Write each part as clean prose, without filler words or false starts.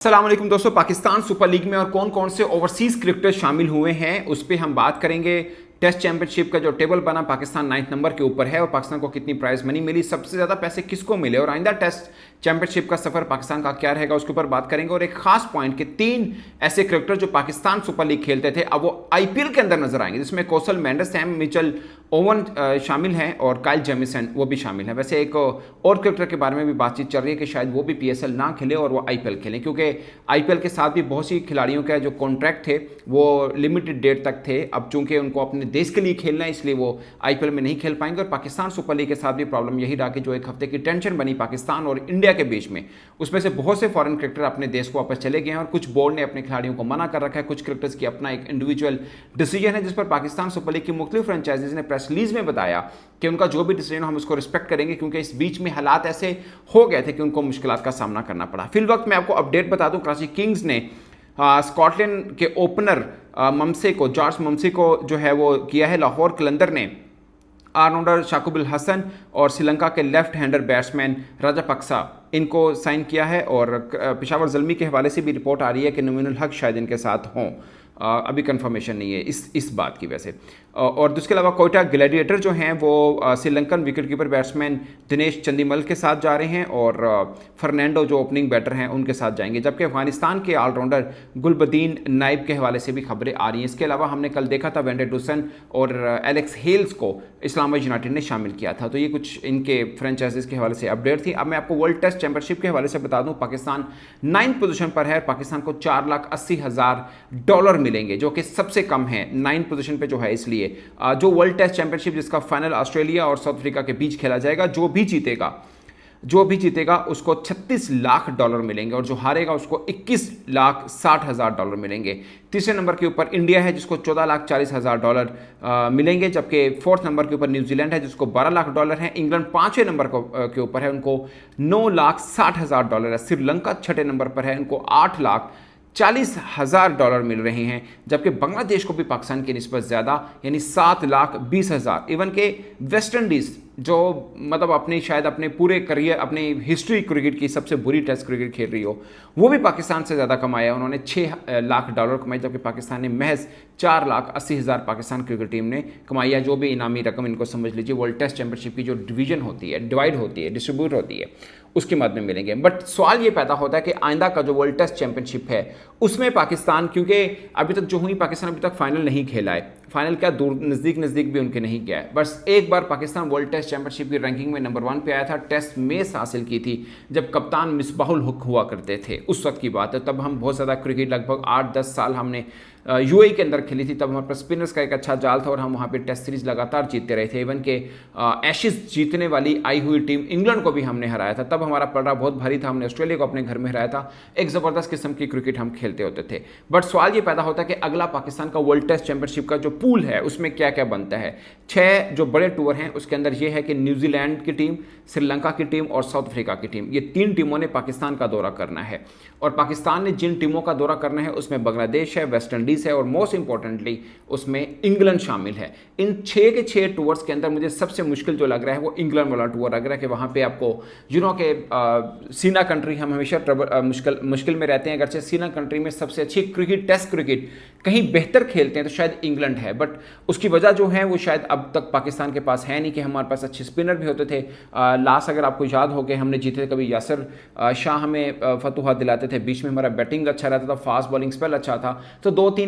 अस्सलाम वालेकुम दोस्तों, पाकिस्तान सुपर लीग में और कौन कौन से ओवरसीज क्रिकेटर शामिल हुए हैं उस पर हम बात करेंगे। टेस्ट चैंपियनशिप का जो टेबल बना, पाकिस्तान 9th नंबर के ऊपर है और पाकिस्तान को कितनी प्राइज मनी मिली, सबसे ज़्यादा पैसे किसको मिले और आइंदा टेस्ट चैंपियनशिप का सफर पाकिस्तान का क्या रहेगा उसके ऊपर बात करेंगे। और एक खास पॉइंट कि 3 ऐसे क्रिकेटर जो पाकिस्तान सुपर लीग खेलते थे अब वो आईपीएल के अंदर नजर आएंगे, जिसमें कौशल मेंडिस, सैम मिचेल, ओवन शामिल हैं और काइल जेमिसन वो भी शामिल हैं। वैसे एक और क्रिकेटर के बारे में भी बातचीत चल रही है कि शायद वो भी पीएसएल ना खेले और वो आईपीएल खेलें, क्योंकि आईपीएल के साथ भी बहुत सी खिलाड़ियों का जो कॉन्ट्रैक्ट थे वो लिमिटेड डेट तक थे। अब चूंकि उनको अपने देश के लिए खेलना है इसलिए वो आईपीएल में नहीं खेल पाएंगे। और पाकिस्तान सुपर लीग के साथ भी प्रॉब्लम यही रहा कि जो एक हफ्ते की टेंशन बनी पाकिस्तान और इंडिया के बीच में, उसमें से बहुत से फॉरेन क्रिकेटर अपने देश को वापस चले गए हैं और कुछ बोर्ड ने अपने खिलाड़ियों को मना कर रखा है। कुछ क्रिकेटर्स की अपना एक इंडिविजुअल डिसीजन है जिस पर पाकिस्तान सुपर लीग की मुख्तलिफ फ्रेंचाइजीज ने प्रेस रिलीज में बताया कि उनका जो भी डिसीजन हम उसको रिस्पेक्ट करेंगे, क्योंकि इस बीच में हालात ऐसे हो गए थे कि उनको मुश्किलात का सामना करना पड़ा। फिल वक्त मैं आपको अपडेट बता दूं, कराची किंग्स ने स्कॉटलैंड के ओपनर जॉर्ज मम्सी को जो है वो किया है। लाहौर कलंदर ने ऑलराउंडर शाकिब अल हसन और श्रीलंका के लेफ्ट हैंडर बैट्समैन राजापक्सा इनको साइन किया है। और पेशावर ज़ल्मी के हवाले से भी रिपोर्ट आ रही है कि नवीनुल हक शायद इनके साथ हों, अभी कंफर्मेशन नहीं है इस बात की वैसे। और उसके अलावा कोयटा ग्लैडिएटर जो हैं वो श्रीलंकन विकेटकीपर बैट्समैन दिनेश चंदीमल के साथ जा रहे हैं और फर्नांडो जो ओपनिंग बैटर हैं उनके साथ जाएंगे। जबकि अफगानिस्तान के ऑलराउंडर गुलबदीन नाइब के हवाले से भी खबरें आ रही हैं। इसके अलावा हमने कल देखा था वेंडे डुसन और एलेक्स हेल्स को इस्लामाबाद यूनाइटेड ने शामिल किया था। तो ये कुछ इनके फ्रेंचाइजीज के हवाले से अपडेट थी। अब मैं आपको वर्ल्ड टेस्ट चैंपियनशिप के हवाले से बता दूं, पाकिस्तान 9th पोजीशन पर है। पाकिस्तान को $4,80,000 मिलेंगे जो कि सबसे कम है 9th पोजीशन पे जो है। इसलिए जो वर्ल्ड टेस्ट चैंपियनशिप जिसका फाइनल ऑस्ट्रेलिया और साउथ अफ्रीका के बीच खेला जाएगा, जो भी जीतेगा उसको $36 लाख मिलेंगे और जो हारेगा उसको $21,60,000 मिलेंगे। तीसरे नंबर के ऊपर इंडिया है जिसको $14,40,000 मिलेंगे, जबकि 4th नंबर के ऊपर न्यूजीलैंड है जिसको $12 लाख है। इंग्लैंड 5वें नंबर के ऊपर है, उनको $9,60,000 है। श्रीलंका 6ठे नंबर पर है, उनको $8,40,000 मिल रहे हैं। जबकि बांग्लादेश को भी पाकिस्तान की निस्बत ज़्यादा यानी $7,20,000। इवन के वेस्ट इंडीज़ जो मतलब अपने पूरे करियर, अपनी हिस्ट्री क्रिकेट की सबसे बुरी टेस्ट क्रिकेट खेल रही हो, वो भी पाकिस्तान से ज़्यादा कमाया। उन्होंने $6 लाख कमाए, जबकि पाकिस्तान ने महज $4,80,000 पाकिस्तान क्रिकेट टीम ने कमाई है। जो भी इनामी रकम इनको समझ लीजिए वर्ल्ड टेस्ट चैंपियनशिप की जो डिवीजन होती है, डिवाइड होती है, डिस्ट्रीब्यूट होती है, उसके मद में मिलेंगे। बट सवाल ये पैदा होता है कि आइंदा का जो वर्ल्ड टेस्ट चैंपियनशिप है उसमें पाकिस्तान, क्योंकि अभी तक जो हुई पाकिस्तान अभी तक फाइनल नहीं खेला है, फाइनल क्या दूर नज़दीक भी उनके नहीं गया है। बस एक बार पाकिस्तान वर्ल्ड टेस्ट चैंपियनशिप की रैंकिंग में नंबर 1 पे आया था, टेस्ट मैच हासिल की थी जब कप्तान मिसबाहुल हुक हुआ करते थे, उस वक्त की बात है। तब हम बहुत ज़्यादा क्रिकेट लगभग 8-10 साल हमने यूएई के अंदर खेली थी। तब हमारे पास स्पिनर्स का एक अच्छा जाल था और हम वहाँ पे टेस्ट सीरीज लगातार जीतते रहे थे। इवन के एशेज जीतने वाली आई हुई टीम इंग्लैंड को भी हमने हराया था। तब हमारा पलड़ा बहुत भारी था, हमने ऑस्ट्रेलिया को अपने घर में हराया था। एक ज़बरदस्त किस्म की क्रिकेट हम खेलते होते थे। बट सवाल ये पैदा होता है कि अगला पाकिस्तान का वर्ल्ड टेस्ट चैंपियनशिप का जो पूल है उसमें क्या क्या बनता है। 6 जो बड़े टूर हैं उसके अंदर यह है कि न्यूजीलैंड की टीम, श्रीलंका की टीम और साउथ अफ्रीका की टीम, ये 3 टीमों ने पाकिस्तान का दौरा करना है। और पाकिस्तान ने जिन टीमों का दौरा करना है उसमें बांग्लादेश है, वेस्ट इंडीज़ है और मोस्ट इंपॉर्टेंटली उसमें इंग्लैंड शामिल है। इन 6 के 6 टूर्स के अंदर मुझे सबसे मुश्किल जो लग रहा है वो इंग्लैंड वाला टूर लग रहा है कि वहाँ पे आपको के सीना कंट्री, हम हमेशा मुश्किल में रहते हैं। अगरचे सीना कंट्री में सबसे अच्छी क्रिकेट, टेस्ट क्रिकेट कहीं बेहतर खेलते हैं तो शायद इंग्लैंड है। बट उसकी वजह जो है वो शायद अब तक पाकिस्तान के पास है नहीं कि हमारे पास अच्छे स्पिनर भी होते थे। लास्ट अगर आपको याद हो कि हमने जीते थे कभी, यासिर शाह हमें फतुहा दिलाते थे, बीच में हमारा बैटिंग अच्छा रहता था, फास्ट बॉलिंग स्पेल अच्छा था। तो 2-3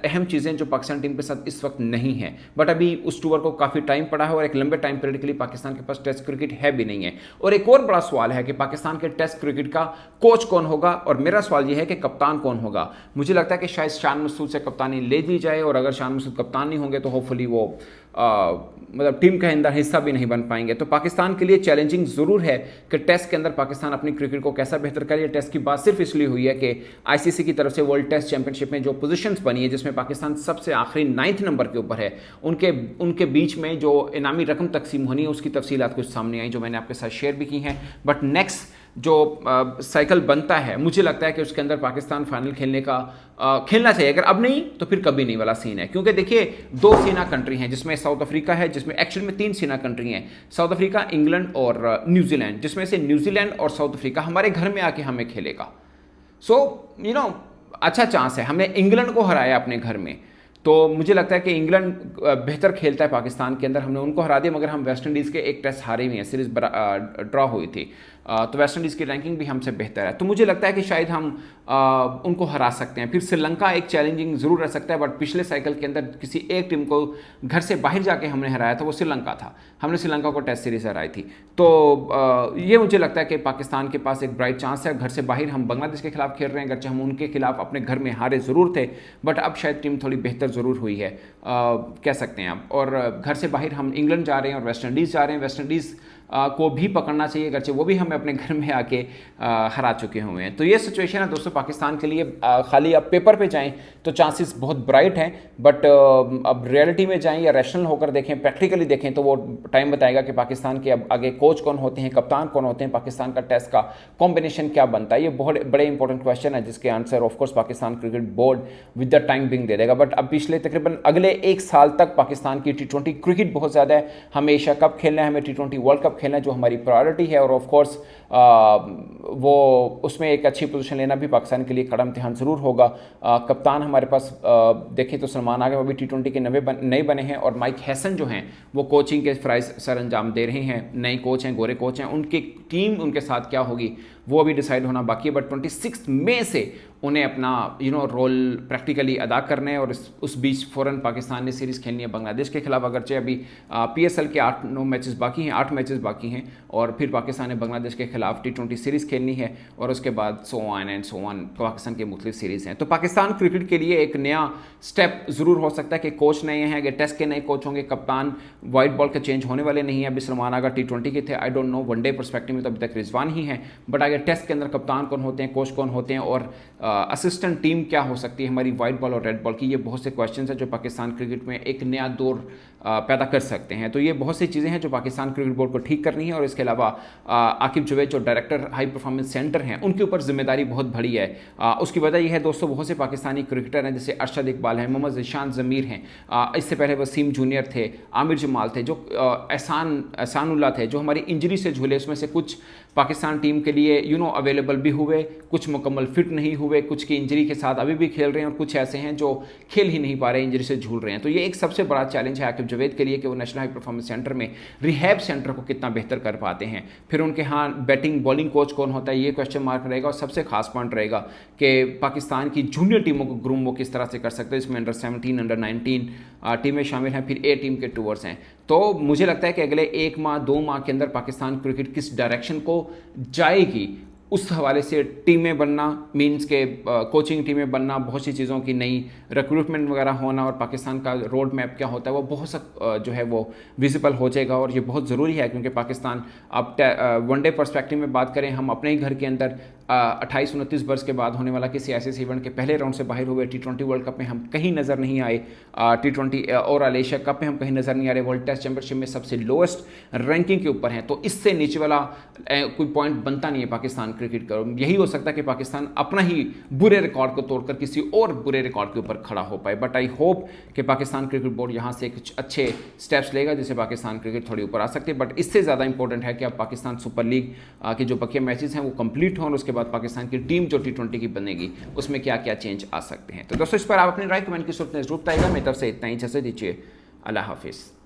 अहम चीज़ें जो पाकिस्तान टीम के साथ इस वक्त नहीं है। बट अभी उस टूर को काफ़ी टाइम पड़ा है और एक लंबे टाइम पीरियड के लिए पाकिस्तान के पास टेस्ट क्रिकेट है भी नहीं है। और एक और बड़ा सवाल है कि पाकिस्तान के टेस्ट क्रिकेट का कोच कौन होगा, और मेरा सवाल यह है कि कप्तान कौन होगा। मुझे लगता है कि शायद शान मसूद से कप्तानी ले ली जाए, और अगर शान मसूद कप्तान नहीं होंगे तो होपफुली वो मतलब टीम का अंदर हिस्सा भी नहीं बन पाएंगे। तो पाकिस्तान के लिए चैलेंजिंग ज़रूर है कि टेस्ट के अंदर पाकिस्तान अपनी क्रिकेट को कैसा बेहतर करे। टेस्ट की बात सिर्फ इसलिए हुई है कि आईसीसी की तरफ से वर्ल्ड टेस्ट चैंपियनशिप में जो पोजीशंस बनी है जिसमें पाकिस्तान सबसे आखिरी 9th नंबर के ऊपर है, उनके बीच में जो इनामी रकम तकसीम होनी है उसकी तफसीलात कुछ सामने आई जो मैंने आपके साथ शेयर भी की हैं। बट नेक्स्ट जो साइकिल बनता है मुझे लगता है कि उसके अंदर पाकिस्तान फाइनल खेलना चाहिए। अगर अब नहीं तो फिर कभी नहीं वाला सीन है, क्योंकि देखिए 2 सीना कंट्री हैं जिसमें साउथ अफ्रीका है, जिसमें एक्चुअल में 3 सीना कंट्री हैं, साउथ अफ्रीका, इंग्लैंड और न्यूजीलैंड, जिसमें से न्यूजीलैंड और साउथ अफ्रीका हमारे घर में आके हमें खेलेगा। सो अच्छा चांस है। हमने इंग्लैंड को हराया अपने घर में, तो मुझे लगता है कि इंग्लैंड बेहतर खेलता है पाकिस्तान के अंदर, हमने उनको हरा दिया, मगर हम वेस्ट इंडीज़ के एक टेस्ट हारे हुए हैं, सीरीज ड्रॉ हुई थी। तो वेस्ट इंडीज़ की रैंकिंग भी हमसे बेहतर है, तो मुझे लगता है कि शायद हम उनको हरा सकते हैं। फिर श्रीलंका एक चैलेंजिंग ज़रूर रह सकता है, बट पिछले साइकिल के अंदर किसी एक टीम को घर से बाहर जाके हमने हराया था, वो श्रीलंका था। हमने श्रीलंका को टेस्ट सीरीज हराई थी। तो ये मुझे लगता है कि पाकिस्तान के पास एक ब्राइट चांस है। घर से बाहर हम बांग्लादेश के खिलाफ खेल रहे हैं, अगरचे हम उनके खिलाफ अपने घर में हारे ज़रूर थे, बट अब शायद टीम थोड़ी बेहतर ज़रूर हुई है, कह सकते हैं आप। और घर से बाहर हम इंग्लैंड जा रहे हैं और वेस्ट इंडीज़ जा रहे हैं। वेस्ट इंडीज़ को भी पकड़ना चाहिए, अगरचे वो भी हमें अपने घर में आके हरा चुके हुए हैं। तो ये सिचुएशन है दोस्तों पाकिस्तान के लिए। खाली अब पेपर पे जाएं तो चांसेस बहुत ब्राइट हैं, बट अब रियलिटी में जाएं या रैशनल होकर देखें, प्रैक्टिकली देखें, तो वो टाइम बताएगा कि पाकिस्तान के अब आगे कोच कौन होते हैं, कप्तान कौन होते हैं, पाकिस्तान का टेस्ट का कॉम्बिनेशन क्या बनता है। ये बहुत बड़े इंपॉर्टेंट क्वेश्चन है, जिसके answer of course Pakistan cricket board with the time being दे देगा। बट अब पिछले तकरीबन अगले एक साल तक पाकिस्तान की T20 क्रिकेट बहुत ज़्यादा है। हमें एशिया कप खेलना है, हमें T20 वर्ल्ड कप खेलना है, जो हमारी प्रायोरिटी है, और ऑफ कोर्स वो उसमें एक अच्छी पोजीशन लेना भी पाकिस्तान के लिए कड़ा इम्तिहान ज़रूर होगा। कप्तान हमारे पास देखें तो सलमान आगे वो भी T20 के नए बने हैं, और माइक हैसन जो हैं वो कोचिंग के फ़राइज़ सर अंजाम दे रहे हैं। नए कोच हैं, गोरे कोच हैं, उनकी टीम उनके साथ क्या होगी वो अभी डिसाइड होना बाकी है। बट 26 मई से उन्हें अपना रोल प्रैक्टिकली अदा करना है, और उस बीच फ़ौरन पाकिस्तान ने सीरीज़ खेलनी है बांग्लादेश के खिलाफ। अगरचे अभी PSL के 8-9 मैचेस बाकी हैं, 8 मैचेस बाकी हैं, और फिर पाकिस्तान ने बांग्लादेश के खिलाफ T20 सीरीज़ खेलनी है, और उसके बाद सो ऑन पाकिस्तान के मुख्तलिफ सीरीज़ हैं। तो पाकिस्तान क्रिकेट के लिए एक नया स्टेप ज़रूर हो सकता है कि कोच नए हैं, अगर टेस्ट के नए कोच होंगे, कप्तान वाइट बॉल के चेंज होने वाले नहीं है। अभी सलमान आगा T20 के थे, I don't know one day perspective में तो अभी तक रिजवान ही हैं, बट अगर टेस्ट के अंदर कप्तान कौन होते हैं, कोच कौन होते हैं, और असिस्टेंट टीम क्या हो सकती है हमारी वाइट बॉल और रेड बॉल की, ये बहुत से क्वेश्चंस हैं जो पाकिस्तान क्रिकेट में एक नया दौर पैदा कर सकते हैं। तो ये बहुत सी चीज़ें हैं जो पाकिस्तान क्रिकेट बोर्ड को ठीक करनी है, और इसके अलावा आकिब जुवैद जो डायरेक्टर हाई परफॉर्मेंस सेंटर हैं, उनके ऊपर जिम्मेदारी बहुत बड़ी है। उसकी वजह यह है दोस्तों, बहुत से पाकिस्तानी क्रिकेटर हैं, जैसे अरशद इकबाल हैं, मोहम्मद ज़ीशान ज़मीर हैं, इससे पहले वसीम जूनियर थे, आमिर जमाल थे, जो एहसानुल्लाह थे, जो हमारी इंजरी से झूले। उसमें से कुछ पाकिस्तान टीम के लिए अवेलेबल भी हुए, कुछ मुकम्मल फिट नहीं हुए, कुछ की इंजरी के साथ अभी भी खेल रहे हैं, और कुछ ऐसे हैं जो खेल ही नहीं पा रहे, इंजरी से झूल रहे हैं। तो ये एक सबसे बड़ा चैलेंज है आकिब जुवैद के लिए कि वो नेशनल हाई परफॉर्मेंस सेंटर में रिहैब सेंटर को कितना बेहतर कर पाते हैं। फिर उनके यहाँ बैटिंग बॉलिंग कोच कौन होता है, ये क्वेश्चन मार्क रहेगा। और सबसे खास पॉइंट रहेगा कि पाकिस्तान की जूनियर टीमों को ग्रूम वो किस तरह से कर सकते हैं। इसमें अंडर-17, अंडर-19 टीमें शामिल हैं, फिर A टीम के टूअर्स हैं। तो मुझे लगता है कि अगले 1 माह 2 माह के अंदर पाकिस्तान क्रिकेट किस डायरेक्शन को जाएगी, उस हवाले से टीमें बनना, मीन्स के कोचिंग टीमें बनना, बहुत सी चीज़ों की नई रिक्रूटमेंट वगैरह होना, और पाकिस्तान का रोड मैप क्या होता है वो बहुत सा जो है वो विजिबल हो जाएगा। और ये बहुत ज़रूरी है, क्योंकि पाकिस्तान अब वनडे पर्सपेक्टिव में बात करें, हम अपने ही घर के अंदर 28-29 वर्ष के बाद होने वाला किसी ऐसे इवेंट के पहले राउंड से बाहर हुए T20 वर्ल्ड कप में हम कहीं नज़र नहीं आए, T20 और एशिया कप में हम कहीं नज़र नहीं आ रहे, वर्ल्ड टेस्ट चैंपियनशिप में सबसे लोएस्ट रैंकिंग के ऊपर हैं। तो इससे नीचे वाला कोई पॉइंट बनता नहीं है पाकिस्तान क्रिकेट का। यही हो सकता है कि पाकिस्तान अपना ही बुरे रिकॉर्ड को तोड़कर किसी और बुरे रिकॉर्ड के ऊपर खड़ा हो पाए। बट आई होप कि पाकिस्तान क्रिकेट बोर्ड यहाँ से कुछ अच्छे स्टेप्स लेगा, जिससे पाकिस्तान क्रिकेट थोड़ी ऊपर आ सकती है। बट इससे ज़्यादा इंपॉर्टेंट है कि अब पाकिस्तान सुपर लीग के जो बकिया मैचेस हैं वो कंप्लीट हों, और उसके बाद पाकिस्तान की टीम जो T20 की बनेगी उसमें क्या क्या चेंज आ सकते हैं। तो दोस्तों, इस पर आप अपनी राय कमेंट की सूरत में जरूर बताइएगा। मेरी तरफ से इतना ही, इजाज़त दीजिए, अल्लाह हाफिज़।